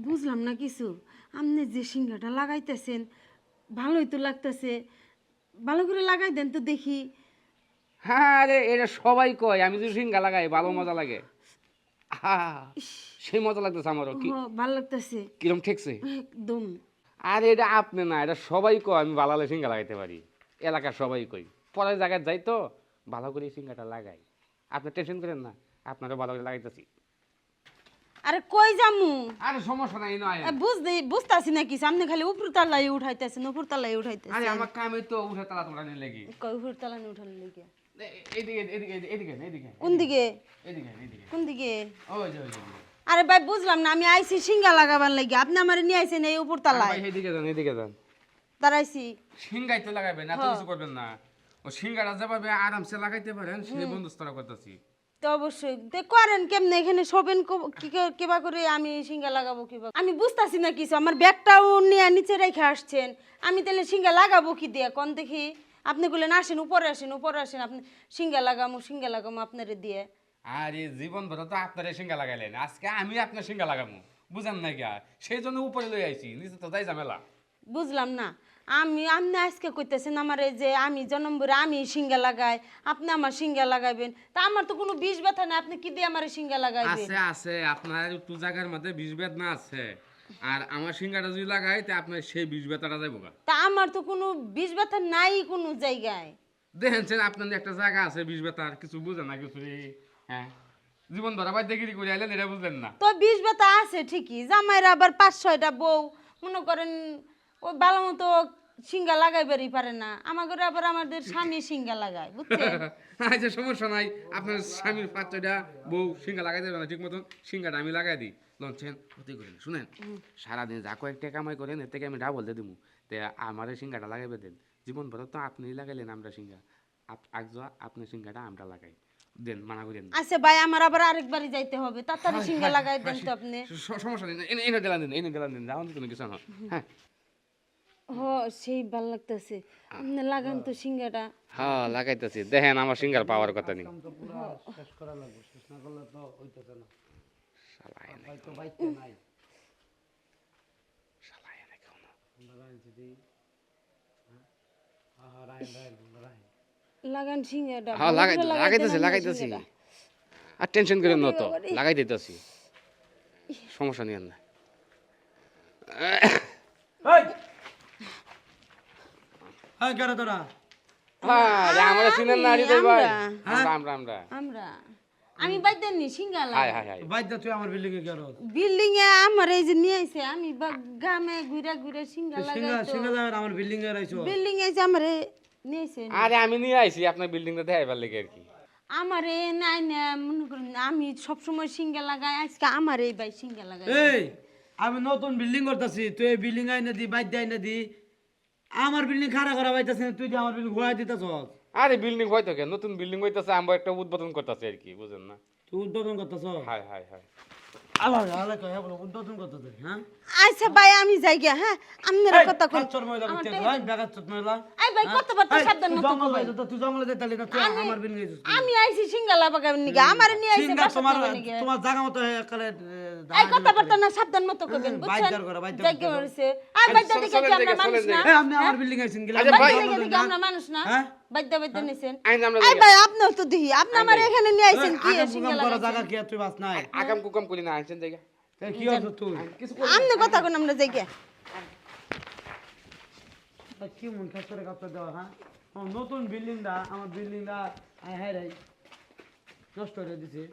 বুঝলাম না কিছু। আপনি যে সিঙ্গাটা লাগাইতেছেন ভালোই তো লাগতেছে, ভালো করে লাগাই দেন তো দেখি। হ্যাঁ, আরে এটা সবাই কয় আমি যদি সিঙ্গা লাগাই ভালো মজা লাগে। আহা, সেই মজা লাগতেছে আমারও। কি ভালো লাগতেছে কিরম ঠেকছে? একদম। আর এটা আপনি না, এটা সবাই কয় আমি ভালো সিঙ্গা লাগাইতে পারি। এলাকার সবাই কই, পরের জায়গায় যাই তো ভালো করে সিঙ্গাটা লাগাই। আপনি টেনশন করেন না, আপনারও ভালো করে লাগাইতেছি। আরে কই যামু? আরে সমস্যা নাই নয়। বুঝতাছি না কিছু, আপনি খালি উপর তালায় উঠাইতেছেন, উপর তালায় আরে উঠাইতেছেন। আমার কামে তো উঠে তালা তোলা নিয়ে লেগে। কই উপর তালায় উঠান লেগে? এদিকে এদিকে এদিকে এদিকে কোন দিকে? এদিকে এদিকে কোন দিকে? ওই যে ওই যে আরে ভাই বুঝলাম না, আমি আইছি সিঙ্গা লাগাবার লাগি, আপনি আমারে নিয়ে আইছেন এই উপর তালায়। এদিকে যান এদিকে যান। দাঁড়াইছি। সিঙ্গাই তো লাগাবেন, এত কিছু করবেন না। ও সিঙ্গাটা যেভাবে আরামসে লাগাইতে পারেন সেই বন্দোবস্তটা করতেছি। তো অবশ্যই করেন কেমনে, এখানে শোবেন কিবা করে, আমি সিঙ্গা লাগাবো কিবা? আমি বুঝতাছি না কিছু, আমার ব্যাগটাও নিয়ে নিচে রেখে আসছেন, আমি তাহলে সিঙ্গা লাগাবো কি দিয়ে কোন দেখি? আপনি বললেন আসেন উপরে আসেন উপরে আসেন, আপনি সিঙ্গা লাগামো আপনারে দিয়ে। আরে জীবন ভর তো আপনার সিঙ্গা লাগাইলেন, আজকে আমি আপনার সিঙ্গা লাগামু। বুঝেন না গিয়া, সেই জন্য উপরে লই আইছি, নিচে তো যাই ঝামেলা। বুঝলাম না। আপনি আজকে কইতেছেন আমার এই যে আমি জন্ম ভরে আমি সিঙ্গা লাগাই, আপনি আমার সিঙ্গা লাগাইবেন, তা আমার তো কোনো বিষ ব্যথা নাই, আপনি কি দিয়ে আমার সিঙ্গা লাগাইবেন? আছে আছে, আপনার একটু জায়গার মধ্যে বিষ বেদনা আছে। আর আমার সিঙ্গাটা যদি লাগাই তা আপনার সেই বিষ বেতাটা যাইব গা। তা আমার তো কোনো বিষ ব্যথা নাই কোনো জায়গায়। দেখেন আপনার একটা জায়গা আছে বিষ বেতার, কিছু বুঝেন না কিছু। হ্যাঁ, জীবন ধরা বাই দেখিরি করে আইলেন, এটা বুঝলেন না। তো বিষ ব্যথা আছে ঠিকই, জামাইরা আবার 5-6টা বউ, মনে করেন ওই ভালো মতো সিঙ্গা লাগাইবারই পারে না, আমাদের আবার আমাদের স্বামী সিঙ্গা লাগায়, বুঝছেন? আচ্ছা সমস্যা নাই, আপনার স্বামীর 5-6টা বউ সিঙ্গা লাগাই দেবে না ঠিক মতন, সিঙ্গাটা আমি লাগাই দিই। লঞ্চেন হতে করেন শুনেন, সারাদিন যা কয়েকটা কামাই করেন এর থেকে আমি ডাবল দিয়ে দিব। তে আমার সিঙ্গাটা লাগাইবে দেন। জীবন ভর তো আপনি লাগাইলেন আমরা সিঙ্গা, আপনি সিঙ্গাটা আমরা লাগাই দেন, মানা করেন না। আচ্ছা ভাই, আমার আবার আরেকবারই যাইতে হবে, তাড়াতাড়ি সিঙ্গা লাগাই দেন তো আপনি। সমস্যা নেই, এনে গেলাম দিন, এনে গেলাম দিন, যাওয়ান কোনো কিছু না। হ্যাঁ সেই ভাল লাগতেছে, আপনি লাগান তো সিঙ্গাটা। হ্যাঁ লাগাইতেছি, দেখেন আমার সিঙ্গার পাওয়ার কথা নেই। শেষ করা লাগবে, শেষ না করলে তো হইতেছে না। শালায় না, হয়তো বাইতে নাই। শালায় না কেউ না। আমরা রাইন যদি রাইন রাইন রাইন লাগান সিঙ্গাটা, হ্যাঁ ভালো করে লাগাই দেন লাগাইতেছি আপনি লাগাইতেছি, সিঙ্গাটা। আর টেনশন করেন না তো, ওরে। লাগাই দিতেছি, সমস্যা নেই না। এই হ্যাঁ কেন তোরা হ্যাঁ আমরা চিনেন না হৃদয় ভাই, আমরা। আমরা আমরা আমরা আমি বাইতে নি সিঙ্গা হাই লাগাই। High high. বাইতে তুই আমার বিল্ডিং এ কেন বিল্ডিং এ আমার এই যে নিয়ে আইছে, আমি গ্রামে ঘুরে ঘুরে সিঙ্গা লাগাই সিঙ্গা তো। সিঙ্গা যাবেন আমার বিল্ডিং এ রাইছো। বিল্ডিং এ যে আমারে নিয়ে আইছে, আরে আমি নিয়ে আইছি আপনার বিল্ডিংটা দেখাইবার লেগে আর কি। আমারে নাই না, মনে করেন আমি সব সময় সিঙ্গা লাগাই, আজকে আমার এই ভাই সিঙ্গা লাগাই। এই আমি নতুন বিল্ডিং করতেছি, তুই এই বিল্ডিং আইনা দি বাইতে আইনা দি, আমার বিল্ডিং খাড়া করা বাইতেছে, তুই যে আমার বিল্ডিং ঘোরা দিতেছ। আরে বিল্ডিং হয়তো কেন, নতুন বিল্ডিং হইতেছে, আমরা একটা উদ্বোধন করতেছি আর কি, বুঝেন না। তুই উদ্বোধন করতেছ? Hi hi hi. Allah Allah কয় বলো উদ্বোধন করতেছে। হ্যাঁ আচ্ছা ভাই আমি যাই গিয়া, হ্যাঁ আপনার কথা কোন? চোর মহিলা করতে ভাই বেগার চোর মহিলা। আই ভাই কত বার সাবধান মতো জঙ্গল কইবেন। বাইতে তো তুই জঙ্গলে যেতে না, তুই আমার বিল্ডিং এ আমি আইছি সিঙ্গা লাগাবেন নিগা, আমারে নিয়ে আইছে সিঙ্গা বাসা তোমার নিগা। তোমার জায়গা মতো একালে এই কথা বার্তা না, সাবধান মতো কইবেন, বুঝছেন? বাইদার করে, বাইদার যাই কে হইছে আই বাইদা দিকে কি আমরা মানুষ না? এই আপনি আমার বিল্ডিং আইছেন গিলা আচ্ছা ভাই, বাইদা দিকে আমরা মানুষ না? হ্যাঁ? বাইদা নিছেন। আইন আমরা আই ভাই আপনিও তো দেখি, আপনি আমার এখানে নিয়ে আইছেন কি সিঙ্গা করা লাগাইছেন? জায়গা কি আর তুই বাস নাই? আগাম কুকাম করি না, আইছেন জায়গা এই কি হচ্ছে তুই? কিছু আপনি কথা কোন, আমরা যাই গিয়া। তা কি মন খাস করে কাপড় দেওয়া হ্যাঁ? আমার নতুন বিল্ডিংটা, আমার বিল্ডিংটা হ্যাঁ রে নষ্ট করে দিছে।